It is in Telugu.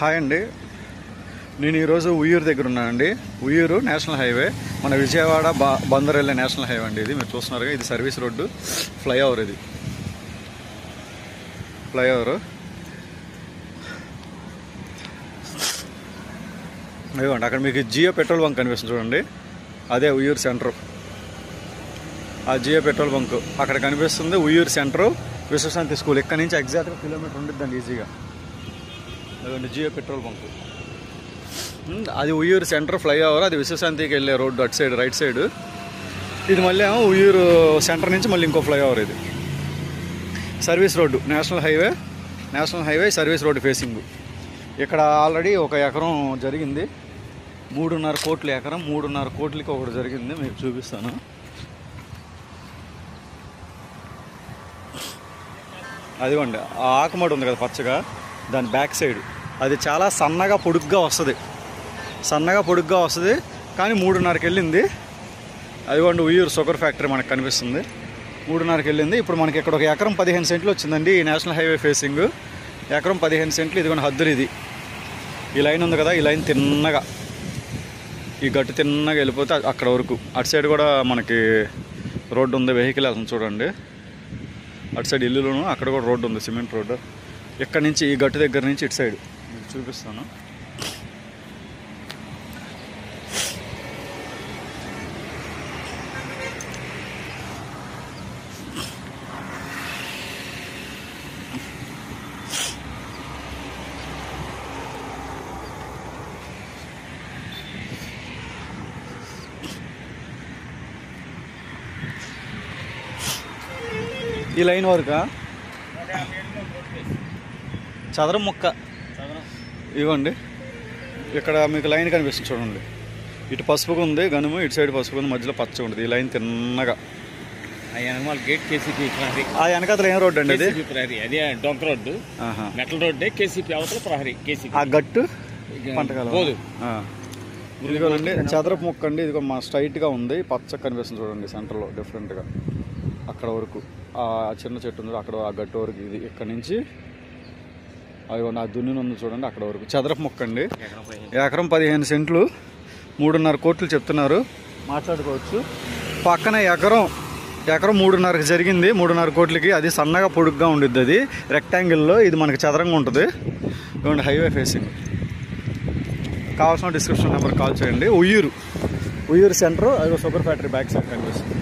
హాయ్ అండి, నేను ఈరోజు ఉయ్యూరు దగ్గర ఉన్నానండి. ఉయ్యూరు నేషనల్ హైవే, మన విజయవాడ బందర్ వెళ్ళే నేషనల్ హైవే అండి. ఇది మీరు చూస్తున్నారుగా, ఇది సర్వీస్ రోడ్డు, ఫ్లైఓవర్. ఇది ఫ్లైఓవర్. ఇవ్వండి, అక్కడ మీకు జియో పెట్రోల్ బంక్ కనిపిస్తుంది చూడండి, అదే ఉయ్యూరు సెంటర్. ఆ జియో పెట్రోల్ బంక్ అక్కడ కనిపిస్తుంది. ఉయ్యూరు సెంటర్ విశ్వశాంతి స్కూల్ ఇక్కడ నుంచి ఎగ్జాక్ట్గా కిలోమీటర్ ఉండిద్దండి ఈజీగా. అదండి జియో పెట్రోల్ బంక్. అది ఉయ్యూరు సెంటర్ ఫ్లైఓవర్, అది విశ్వశాంతికి వెళ్ళే రోడ్డు అటు సైడ్ రైట్ సైడ్. ఇది మళ్ళీ ఏమో ఉయ్యూరు సెంటర్ నుంచి మళ్ళీ ఇంకో ఫ్లైఓవర్. ఇది service road, national highway service road facing. ఇక్కడ ఆల్రెడీ ఒక ఎకరం జరిగింది, 3.5 కోట్ల ఎకరం. 3.5 కోట్లకి ఒకటి జరిగింది, మీకు చూపిస్తాను. అదిగోండి, ఆ ఆకుమడి ఉంది కదా పచ్చగా, దాని బ్యాక్ సైడ్ అది చాలా సన్నగా పొడుగ్గా వస్తుంది, కానీ 3.5కి వెళ్ళింది. అదిగోండి ఉయ్యూరు షుగర్ ఫ్యాక్టరీ మనకు కనిపిస్తుంది, 3.5కి వెళ్ళింది. ఇప్పుడు మనకి ఇక్కడ ఒక ఎకరం 15 సెంట్లు వచ్చిందండి. ఈ నేషనల్ హైవే ఫేసింగ్ ఎకరం 15 సెంట్లు. ఇదిగోండి హద్దులు. ఇది ఈ లైన్ ఉంది కదా, ఈ లైన్ తిన్నగా, ఈ గట్టు తిన్నగా వెళ్ళిపోతే అక్కడ వరకు. అటు సైడ్ కూడా మనకి రోడ్డు ఉంది, వెహికల్ వెళ్తుంది చూడండి. అటు సైడ్ ఇల్లులోను, అక్కడ కూడా రోడ్డు ఉంది, సిమెంట్ రోడ్డు. ఇక్కడ నుంచి ఈ గట్టు దగ్గర నుంచి ఇటు సైడ్ మీకు చూపిస్తాను. ఈ లైన్ వరకు చదరం ముక్క ఇవ్వండి. ఇక్కడ మీకు లైన్ కనిపిస్తుంది చూడండి, ఇటు పసుపుగా ఉంది గనుము, ఇటు సైడ్ పసుపు ఉంది, మధ్యలో పచ్చ ఉంటుంది. ఈ లైన్ తిన్నగా గేట్ కేసీపీ. ఆ వెనకాతల ఏం రోడ్డు అండి? అది డొంక రోడ్డు, మెటల్ రోడ్డే. కేసీపీ అవతల ప్రహరీ. కేసీపీ ఆ గట్టు పంటకాలం. ఇదిగోనండి చదరపు ముక్క అండి. ఇదిగో మా స్ట్రైట్గా ఉంది, పచ్చ కనిపిస్తుంది చూడండి సెంటర్లో డిఫరెంట్గా. అక్కడ వరకు ఆ చిన్న చెట్టు ఉంది, అక్కడ ఆ గట్టు వరకు. ఇది ఇక్కడ నుంచి అవి నా దున్ని ఉంది చూడండి, అక్కడ వరకు చదరపు ముక్క అండి. ఎకరం 15 సెంట్లు, 3.5 కోట్లు చెప్తున్నారు, మాట్లాడుకోవచ్చు. పక్కన ఎకరం 3.5కి జరిగింది, 3.5 కోట్లకి. అది సన్నగా పొడుగ్గా ఉండిద్ది, అది రెక్టాంగిల్లో. ఇది మనకి చదరంగా ఉంటుంది. ఇవ్వండి హైవే ఫేసింగ్. కావాల్సిన డిస్క్రిప్షన్ నెంబర్ కాల్ చేయండి. ఉయ్యూరు సెంటర్, అది షుగర్ ఫ్యాక్టరీ బ్యాక్ సైడ్ కనిపిస్తుంది.